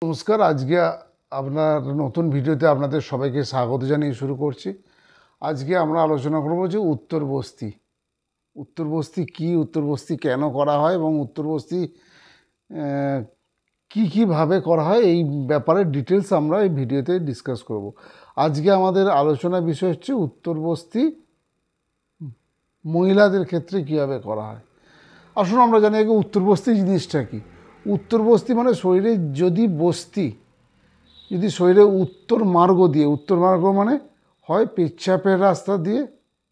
নমস্কার। আজকে আপনার নতুন ভিডিওতে আপনাদের সবাইকে স্বাগত জানিয়ে শুরু করছি। আজকে আমরা আলোচনা করব যে উত্তরবস্তি। উত্তরবস্তি কী, উত্তরবস্তি কেন করা হয় এবং উত্তরবস্তি কীভাবে করা হয় এই ব্যাপারে ডিটেলস আমরা এই ভিডিওতে ডিসকাস করব। আজকে আমাদের আলোচনার বিষয় হচ্ছে উত্তরবস্তি মহিলাদের ক্ষেত্রে কীভাবে করা হয়। আসুন আমরা জানি আগে উত্তরবস্তি জিনিসটা কী। উত্তরবস্তি মানে শরীরে যদি শরীরে উত্তর মার্গ দিয়ে, উত্তর মার্গ মানে হয় পেচ্ছাপের রাস্তা দিয়ে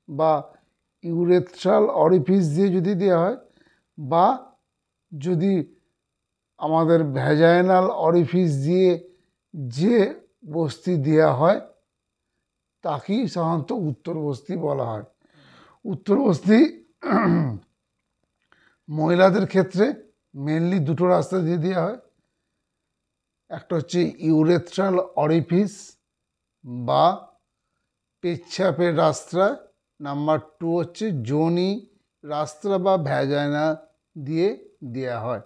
বা ইউরেথ্রাল অরিফিস দিয়ে যদি দেওয়া হয়, বা যদি আমাদের ভ্যাজাইনাল অরিফিস দিয়ে যে বস্তি দেওয়া হয় তাকেই সাধারণত উত্তরবস্তি বলা হয়। উত্তরবস্তি মহিলাদের ক্ষেত্রে মেনলি দুটো রাস্তা দিয়ে দেওয়া হয়। একটা হচ্ছে ইউরেথ্রাল অরিফিস বা পেচ্ছাপের রাস্তা, নাম্বার 2 হচ্ছে যোনি রাস্তা বা ভ্যাজাইনা দিয়ে দেওয়া হয়।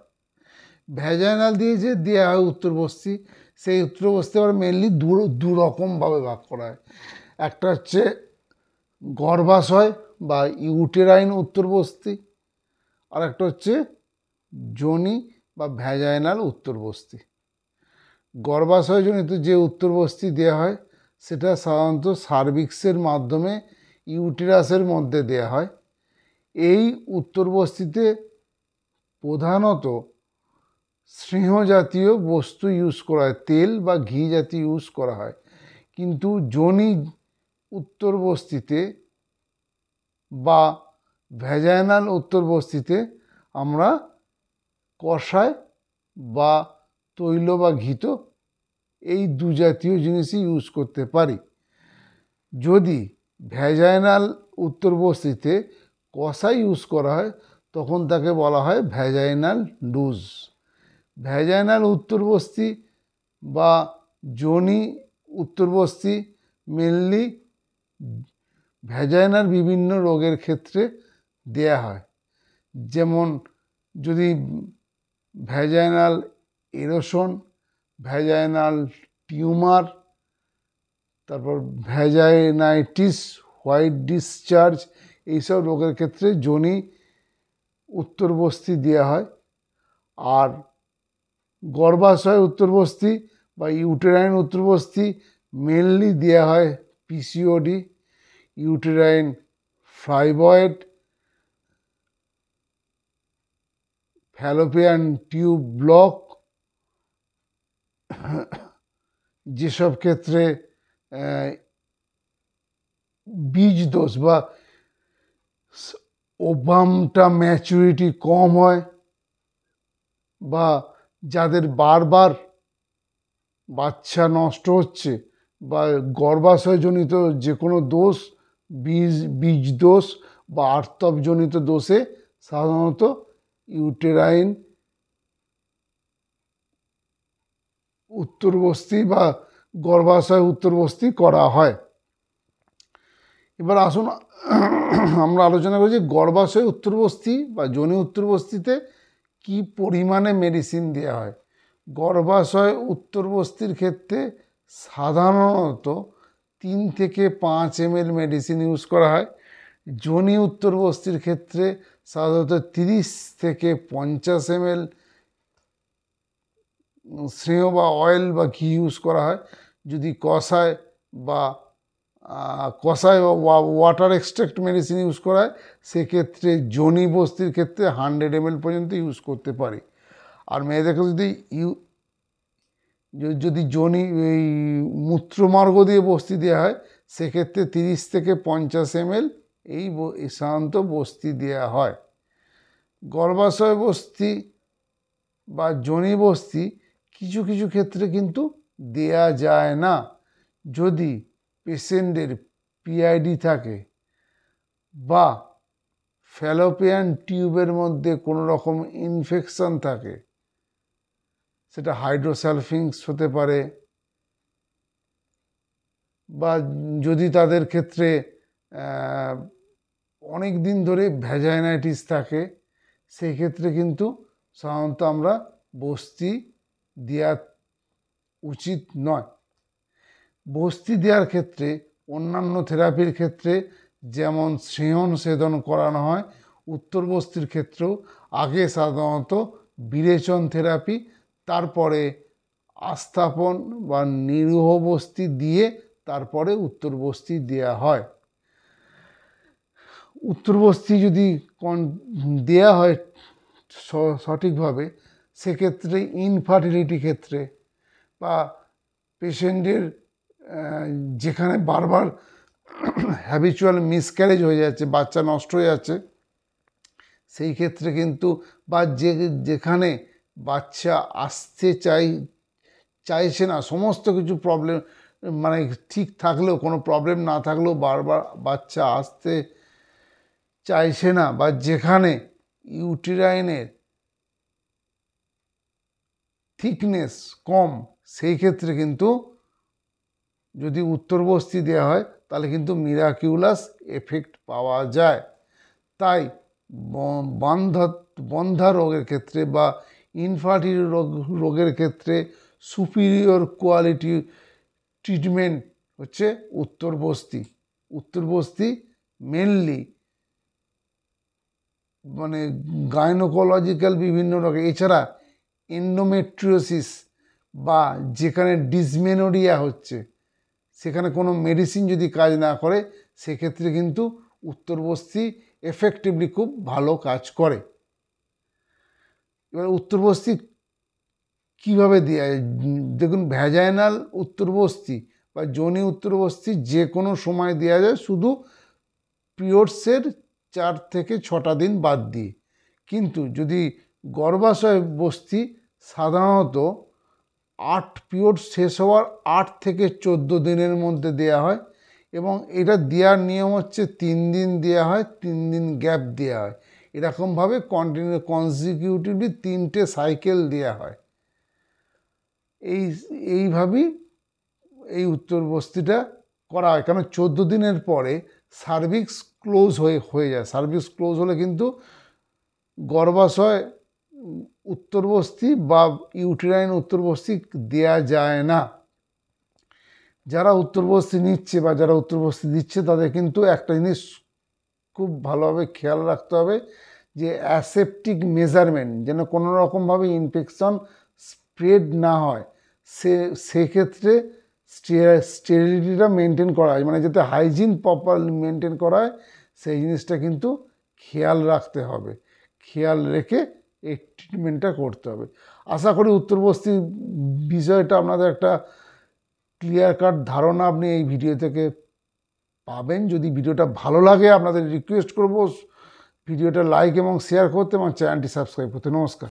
ভ্যাজাইনাল দিয়ে যে দেওয়া হয় উত্তরবস্তি, সেই উত্তরবস্তি আবার মেনলি দু রকমভাবে ভাগ করা হয়। একটা হচ্ছে গর্ভাশয় বা ইউটেরাইন উত্তরবস্তি, আর একটা হচ্ছে যোনি বা ভ্যাজাইনাল উত্তরবস্তি। গর্ভাশয়জনিত যে উত্তরবস্তি দেওয়া হয় সেটা সাধারণত সার্ভিক্সের মাধ্যমে ইউটেরাসের মধ্যে দেওয়া হয়। এই উত্তরবস্তিতে প্রধানত স্নেহ জাতীয় বস্তু ইউজ করা হয়, তেল বা ঘি জাতীয় ইউজ করা হয়। কিন্তু যোনি উত্তরবস্তিতে বা ভ্যাজাইনাল উত্তরবস্তিতে আমরা কষায় বা তৈল বা ঘিত এই দু জাতীয় জিনিসই ইউজ করতে পারি। যদি ভ্যাজাইনাল উত্তরবস্তিতে কষাই ইউজ করা হয় তখন তাকে বলা হয় ভ্যাজাইনাল ডুজ। ভ্যাজাইনাল উত্তরবস্তি বা যোনি উত্তরবস্তি মেনলি ভ্যাজাইনাল বিভিন্ন রোগের ক্ষেত্রে দেয়া হয়। যেমন যদি ভ্যাজাইনাল এরোশন, ভ্যাজাইনাল টিউমার, তারপর ভ্যাজাইনাইটিস, হোয়াইট ডিসচার্জ, এইসব রোগের ক্ষেত্রে যোনি উত্তরবস্তি দেওয়া হয়। আর গর্ভাশয় উত্তরবস্তি বা ইউটেরাইন উত্তরবস্তি মেনলি দেওয়া হয় PCOD, uterine fibroid, Fallopian tube block, যেসব ক্ষেত্রে বীজ দোষ বা ওভামটা ম্যাচুরিটি কম হয়, বা যাদের বারবার বাচ্চা নষ্ট হচ্ছে, বা গর্ভাশয়জনিত যে কোনো দোষ, বীজ দোষ বা আর্তবজনিত দোষে সাধারণত ইউটেরাইন উত্তরবস্তি বা গর্ভাশয় উত্তরবস্তি করা হয়। এবার আসুন আমরা আলোচনা করি যে গর্ভাশয় উত্তরবস্তি বা যোনি উত্তরবস্তিতে কি পরিমাণে মেডিসিন দেওয়া হয়। গর্ভাশয় উত্তরবস্তির ক্ষেত্রে সাধারণত 3 থেকে 5 ml মেডিসিন ইউজ করা হয়। যোনি উত্তরবস্তির ক্ষেত্রে সাধারণত 30 থেকে 50 ml স্নেহ বা অয়েল বা ঘি ইউজ করা হয়। যদি কষায় বা ওয়াটার এক্সট্রাক্ট মেডিসিন ইউজ করা হয় সেক্ষেত্রে যোনি বস্তির ক্ষেত্রে 100 ml পর্যন্ত ইউজ করতে পারি। আর মেয়েদেরকে যদি যোনি এই মূত্রমার্গ দিয়ে বস্তি দেওয়া হয় সেক্ষেত্রে 30 থেকে 50 ml এই সাধারণত বস্তি দেওয়া হয়। গর্ভাশয় বস্তি বা যোনি বস্তি কিছু কিছু ক্ষেত্রে কিন্তু দেয়া যায় না। যদি পেশেন্টের পিআইডি থাকে বা ফ্যালোপিয়ান টিউবের মধ্যে কোনো রকম ইনফেকশন থাকে, সেটা হাইড্রোসালফিংস হতে পারে, বা যদি তাদের ক্ষেত্রে অনেক দিন ধরে ভ্যাজাইনাইটিস থাকে, সেই ক্ষেত্রে কিন্তু সাধারণত আমরা বস্তি দেওয়া উচিত নয়। বস্তি দেওয়ার ক্ষেত্রে অন্যান্য থেরাপির ক্ষেত্রে যেমন সেহন সেদন করানো হয়, উত্তর বস্তির ক্ষেত্রেও আগে সাধারণত বিরেচন থেরাপি, তারপরে আস্থাপন বা নিরীহ বস্তি দিয়ে তারপরে উত্তর বস্তি দেওয়া হয়। উত্তর বস্তি যদি দেওয়া হয় সঠিকভাবে, সেক্ষেত্রে ইনফার্টিলিটি ক্ষেত্রে বা পেশেন্টের যেখানে বারবার হ্যাবিচুয়াল মিসক্যারেজ হয়ে যাচ্ছে, বাচ্চা নষ্ট হয়ে যাচ্ছে, সেই ক্ষেত্রে কিন্তু বা যেখানে বাচ্চা আসতে চাইছে না, সমস্ত কিছু প্রবলেম মানে ঠিক থাকলেও, কোনো প্রবলেম না থাকলেও বারবার বাচ্চা আসতে চাইছে না, বা যেখানে ইউটেরাইনের থিকনেস কম, সেই ক্ষেত্রে কিন্তু যদি উত্তর বস্তি দেওয়া হয় তাহলে কিন্তু মিরাকিউলাস এফেক্ট পাওয়া যায়। তাই বন্ধ্যা রোগের ক্ষেত্রে বা ইনফার্টিলিটি রোগের ক্ষেত্রে সুপিরিয়র কোয়ালিটি ট্রিটমেন্ট হচ্ছে উত্তর বস্তি। উত্তর বস্তি মেনলি মানে গাইনোকোলজিক্যাল বিভিন্ন রোগে, এছাড়া এন্ডোমেট্রিওসিস বা যেখানে ডিসমেনোরিয়া হচ্ছে, সেখানে কোনো মেডিসিন যদি কাজ না করে, সেক্ষেত্রে কিন্তু উত্তর বস্তি এফেক্টিভলি খুব ভালো কাজ করে। এবার উত্তর বস্তি কীভাবে দেওয়া যায়? দেখুন, ভ্যাজাইনাল উত্তর বস্তি বা যোনি উত্তর বস্তি যে কোনো সময় দেওয়া যায়, শুধু পিরিয়ডসের 4 থেকে 6টা দিন বাদ দিয়ে। কিন্তু যদি গর্ভাশয় বস্তি, সাধারণত 8 পিরিয়ড শেষ হওয়ার 8 থেকে 14 দিনের মধ্যে দেওয়া হয়, এবং এটা দেওয়ার নিয়ম হচ্ছে 3 দিন দেওয়া হয়, 3 দিন গ্যাপ দেওয়া হয়, এরকমভাবে কনজিকিউটিভলি 3টে সাইকেল দেওয়া হয়। এইভাবেই এই উত্তর বস্তিটা করা হয়, কারণ 14 দিনের পরে সার্ভিক্স ক্লোজ হয়ে যায়। সার্ভিক্স ক্লোজ হলে কিন্তু গর্ভাশয় উত্তর বস্তি বা ইউটেরাইন উত্তর বস্তি দেয়া যায় না। যারা উত্তর বস্তি নিচ্ছে বা যারা উত্তর বস্তি দিচ্ছে, তাদের কিন্তু একটা জিনিস খুব ভালোভাবে খেয়াল রাখতে হবে, যে অ্যাসেপটিক মেজারমেন্ট যেন কোনো রকমভাবে ইনফেকশন স্প্রেড না হয়, সেক্ষেত্রে স্টেরিলিটিটা মেনটেন করা হয়, মানে যাতে হাইজিন প্রপারলি মেনটেন করা হয়, সেই জিনিসটা কিন্তু খেয়াল রাখতে হবে। খেয়াল রেখে এই ট্রিটমেন্টটা করতে হবে। আশা করি উত্তর বস্তির বিষয়টা আপনাদের একটা ক্লিয়ার কাট ধারণা আপনি এই ভিডিও থেকে পাবেন। যদি ভিডিওটা ভালো লাগে, আপনাদের রিকোয়েস্ট করব ভিডিওটা লাইক এবং শেয়ার করতে এবং চ্যানেলটি সাবস্ক্রাইব করতে। নমস্কার।